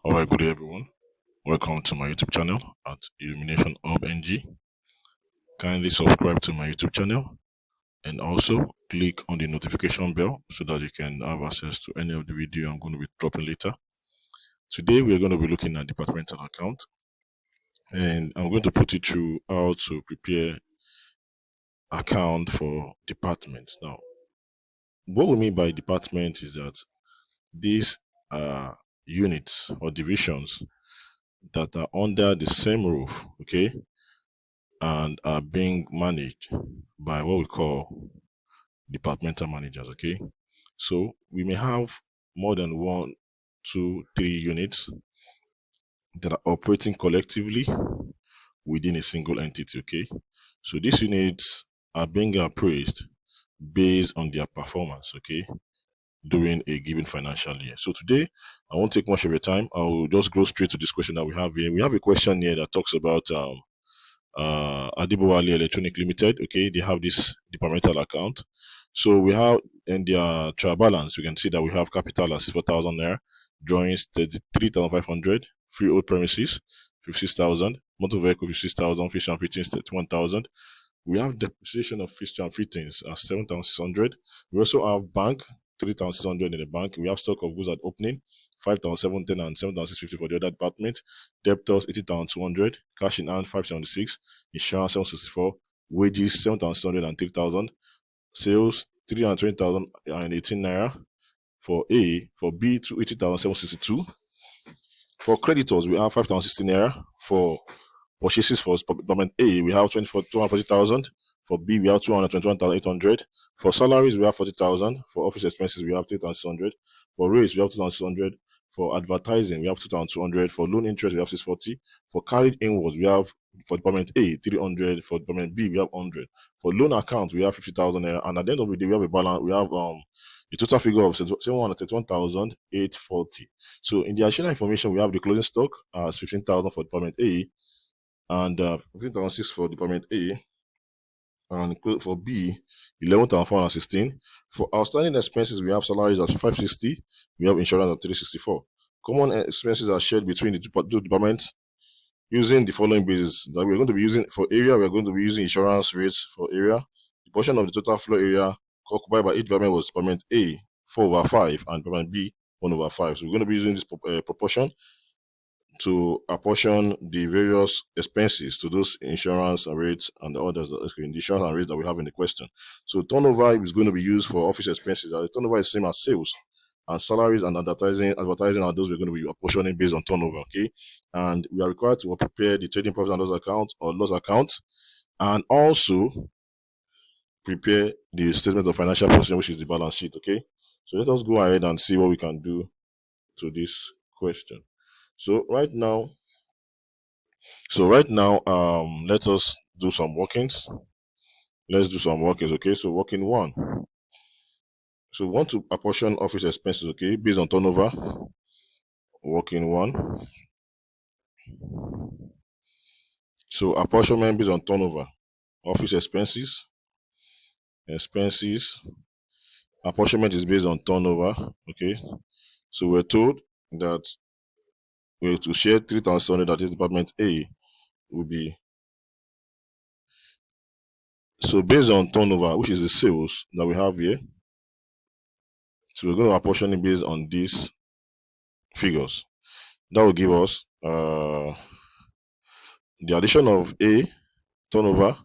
Alright, good day everyone. Welcome to my YouTube channel at Illumination Hub NG. Kindly subscribe to my YouTube channel and also click on the notification bell so that you can have access to any of the video I'm going to be dropping later. Today we're going to be looking at departmental account, and I'm going to put you through how to prepare account for departments. Now, what we mean by department is that these are units or divisions that are under the same roof, okay, and are being managed by what we call departmental managers, okay. So we may have more than 1, 2, 3 units that are operating collectively within a single entity, okay. So these units are being appraised based on their performance, okay, during a given financial year. So today, I won't take much of your time. I will just go straight to this question that we have here. We have a question here that talks about Adibowale Electronic Limited. Okay, they have this departmental account. So we have in their trial balance, we can see that we have capital as 4,000 naira, drawings 33,500, freehold premises 56,000, motor vehicle 56,000, fish and fittings 31,000. We have depreciation of fish and fittings at 7,600. We also have bank 3,600 in the bank. We have stock of goods at opening 5,710 and 7,650 for the other department. Debtors 80,200, cash in hand 576, insurance 764, wages 7,600 and 3,000, sales 320,018 naira for A, for B 280,762. For creditors, we have 5,060 naira. For purchases for department A, we have 240,000. For B, we have 221,800. For salaries, we have 40,000. For office expenses, we have 3,600. For rates, we have 2,600. For advertising, we have 2,200. For loan interest, we have 640. For carried inwards, we have for department A 300. For department B, we have 100. For loan account, we have 50,000 naira. And at the end of the day, we have a balance. We have a total figure of 731,840. So in the additional information, we have the closing stock as 15,000 for department A, and 15,006 for department A, and for B 11,416. For outstanding expenses, we have salaries at 560, we have insurance at 364. Common expenses are shared between the two departments using the following basis that we're going to be using. For area, we're going to be using insurance rates for area. The portion of the total floor area occupied by each department was department A 4/5 and department B 1/5. So we're going to be using this proportion to apportion the various expenses to those insurance rates and the others, the insurance and rates that we have in the question. So turnover is going to be used for office expenses. The turnover is same as sales, and salaries and advertising are those we're going to be apportioning based on turnover, okay. And we are required to prepare the trading profit and loss account or loss account, and also prepare the statement of financial position, which is the balance sheet, okay. So let us go ahead and see what we can do to this question. So right now, let us do some workings. Let's do some workings, okay. So working 1. So we want to apportion office expenses, okay, based on turnover. Working 1. So apportionment based on turnover. Office expenses. Apportionment is based on turnover, okay. So we're told that we have to share 3,000, that is department A, will be, so based on turnover, which is the sales that we have here. So we're going to apportion it based on these figures. That will give us the addition of A turnover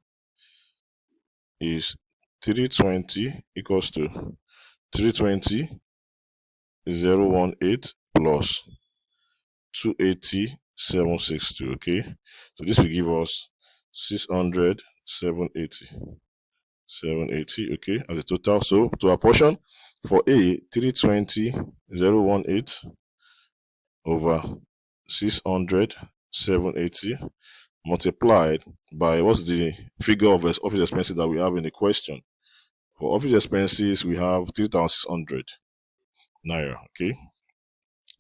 is 320 equals to 320,018 plus 280,762, okay. So this will give us 600,780, okay, as a total. So to apportion for A, 320,018 over 600,780 multiplied by what's the figure of office expenses that we have in the question. For office expenses, we have 3,600 naira, okay.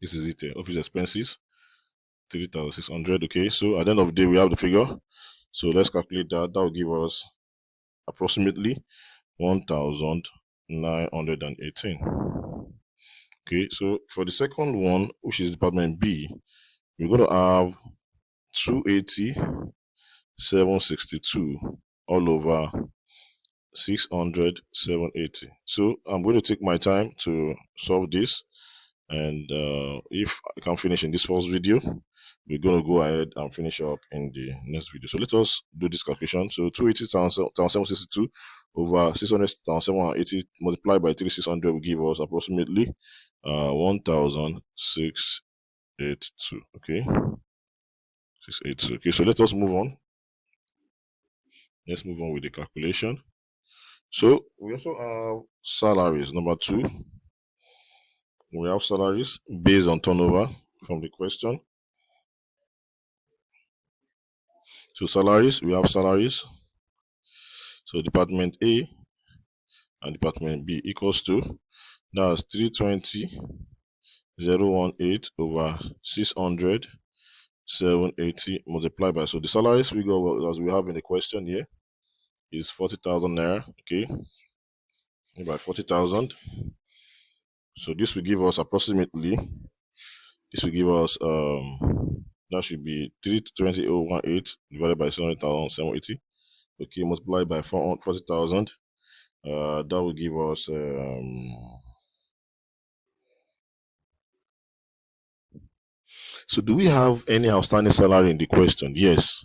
This is it, office expenses 3,600, okay. So at the end of the day, we have the figure. So let's calculate that. That will give us approximately 1,918. Okay, so for the second one, which is Department B, we're going to have 280, 762 all over 600, 780. So I'm going to take my time to solve this. And if I can finish in this first video, we're going to go ahead and finish up in the next video. So let us do this calculation. So 280 times 762 over 600 times 780 multiplied by 3600 will give us approximately 1682. Okay, 682. Okay, so let us move on. Let's move on with the calculation. So we also have salaries. Number two, we have salaries based on turnover from the question. So salaries, we have salaries. So Department A and Department B equals to, that's 320,018 over 600, 780 multiplied by, so the salaries figure as we have in the question here is 40,000 naira, okay, by 40,000. So this will give us approximately, this will give us, that should be 320,018 divided by 780, okay, multiplied by 40,000. That will give us, so do we have any outstanding salary in the question? Yes.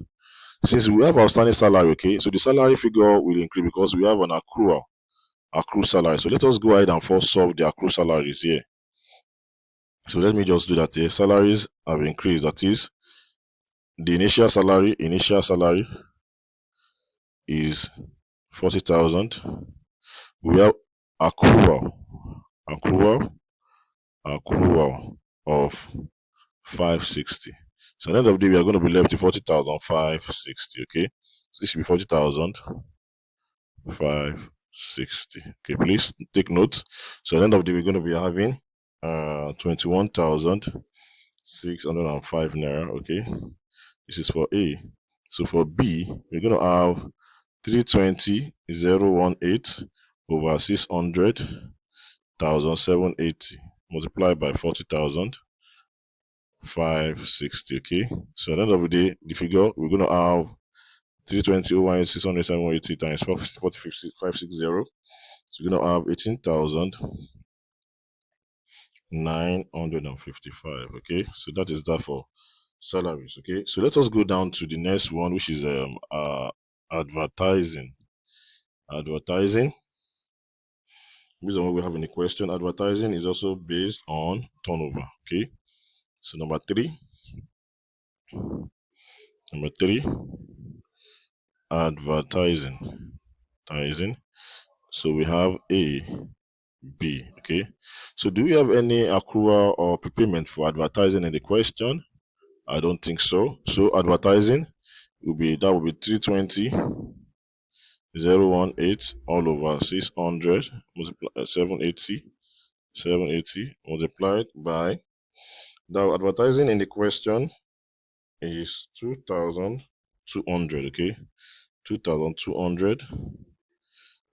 Since we have outstanding salary, okay, so the salary figure will increase because we have an accrued salary. So let us go ahead and first solve the accrued salaries here. So let me just do that here. Salaries have increased. That is, the initial salary is 40,000. We have accrual of 560. So at the end of the day, we are going to be left with 40,560. Okay, so this should be 40,560. Okay, please take note. So at the end of the day, we're going to be having 21,605 naira. Okay, this is for A. So for B, we're going to have 320,018 over 600,780 multiplied by 40,560. Okay, so at the end of the day, the figure we're going to have 320 over 600, 780 times 560. So we're going to have 18,955. Okay, so that is that for salaries. Okay, so let us go down to the next one, which is advertising. Based on what we have in the question, advertising is also based on turnover. Okay, so number three, advertising. So we have A, B. Okay, so do we have any accrual or prepayment for advertising in the question? I don't think so. So advertising will be 320,018 all over 600 780 multiplied by, the advertising in the question is 2,200. Okay, 2,200.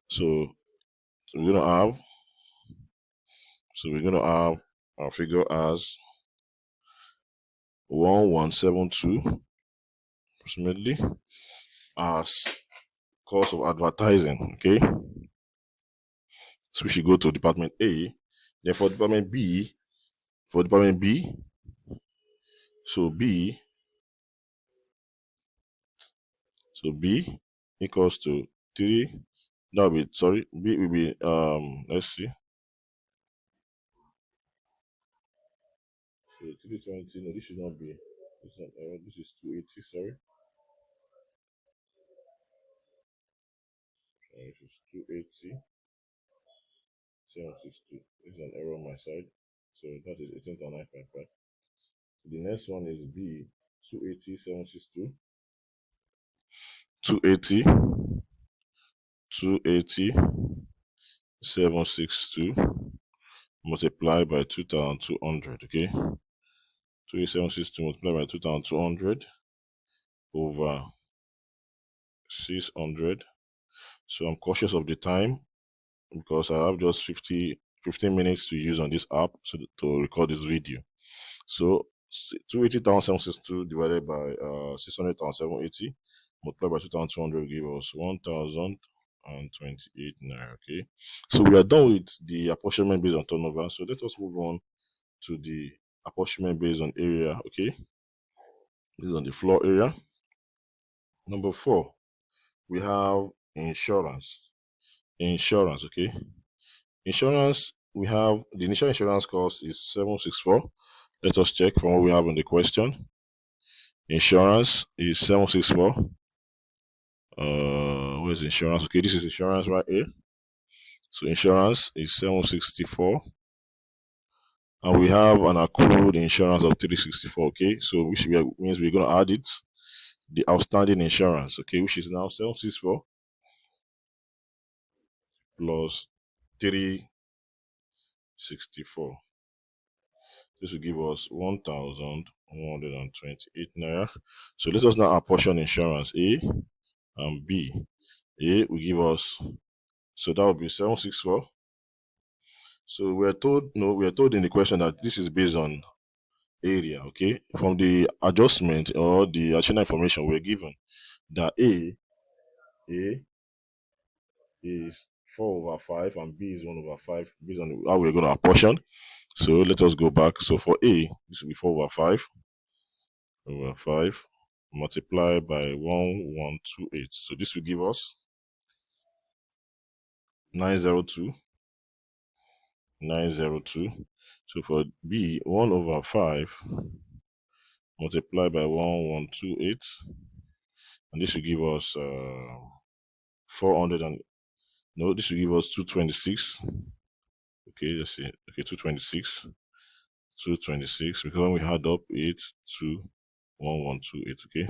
So we're gonna have our figure as 1172 approximately as cost of advertising. Okay, so we should go to Department A. Then for Department B, so B equals to 3. That will be, sorry, B will be, let's see. So 320, no, this should not be. This is 280, sorry. This is 280. 762. This is an error on my side. So that is 18,955. The next one is B, 280, 762. 280, 762 multiplied by 2,200. Okay, 28762 multiplied by 2,200 over 600. So I'm cautious of the time because I have just 50 15 minutes to use on this app to record this video. So 280,762 divided by 600,780 multiplied by 2,200 give us 1,028 naira. Okay, so we are done with the apportionment based on turnover. So let us move on to the apportionment based on area. Okay, this is on the floor area. Number 4, we have insurance. Okay, insurance, we have the initial insurance cost is 764. Let us check from what we have in the question. Insurance is 764. Where's insurance? Okay, this is insurance right here. So insurance is 764. And we have an accrued insurance of 364. Okay, so which means we're going to add it, the outstanding insurance, okay, which is now 764 plus 364. This will give us 1,128 naira. So let us now apportion insurance A and B. A will give us, so that will be 764. So we are told in the question that this is based on area. Okay, from the adjustment or the additional information we're given that A is 4/5 and B is 1/5 based on how we're going to apportion. So let us go back. So for A, this will be 4/5 multiplied by 1128. So this will give us 902. So for B, 1/5 multiplied by 1128, and this will give us 400 and no, this will give us 226. Okay, let's see. Okay, 226. Because when we add up 8, 2, 1128. Okay,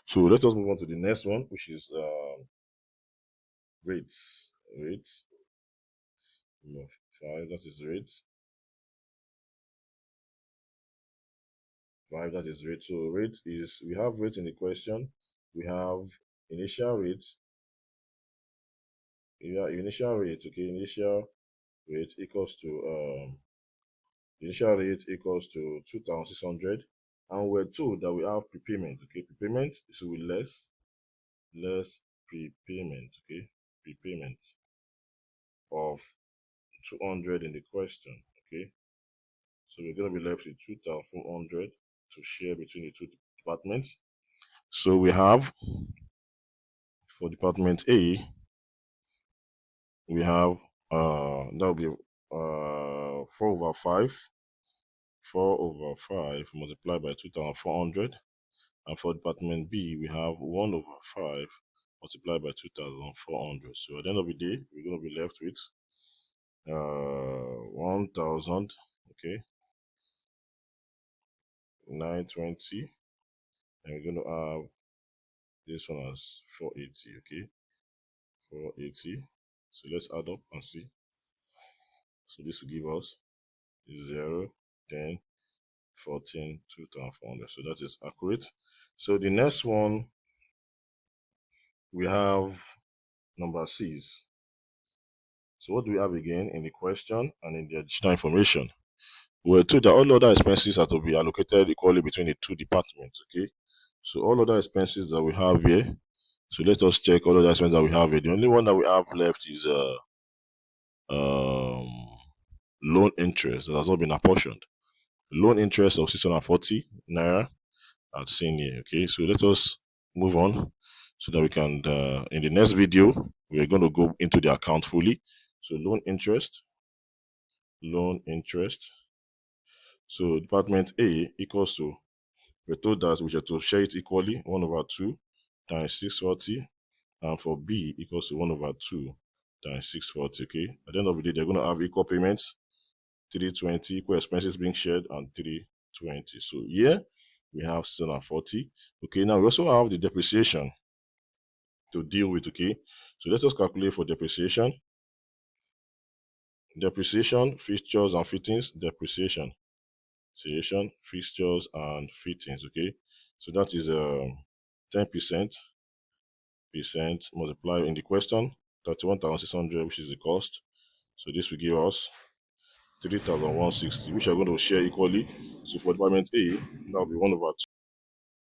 so let us move on to the next one, which is rates. Number 5, that is rates. 5, that is rate. So rate is, we have rate in the question. We have initial rate. Initial rate. Okay, initial rate equals to initial rate equals to 2,600, and we're told that we have prepayment. Okay, prepayment is with less prepayment. Okay, prepayment of 200 in the question. Okay, so we're going to be left with 2,400 to share between the two departments. So we have, for department A, we have that will be 4/5 multiplied by 2,400, and for department B we have 1/5 multiplied by 2,400. So at the end of the day, we're going to be left with 1,000. Okay, 920, and we're going to have this one as 480. Okay, 480. So let's add up and see. So this will give us 0, 10, 14, 2,400. So that is accurate. So the next one, we have number 6. So what do we have again in the question and in the additional information? We're told that all other expenses are to be allocated equally between the two departments. Okay, so all other expenses that we have here, so let us check all other expenses that we have here. The only one that we have left is loan interest that has not been apportioned. Loan interest of 640 naira as seen here. Okay, so let us move on so that we can in the next video we're going to go into the account fully. So loan interest. So department A equals to, we're told that we have to share it equally, 1/2 times 640, and for B equals to 1/2 times 640. Okay, at the end of the day, they're going to have equal payments, 320, equal expenses being shared, and 320. So here we have 740. Okay, now we also have the depreciation to deal with. Okay, so let us calculate for depreciation. Fixtures and fittings. Fixtures and fittings. Okay, so that is 10% multiplied in the question 31,600, which is the cost. So this will give us 3,160, which are going to share equally. So for Department A, that will be 1/2.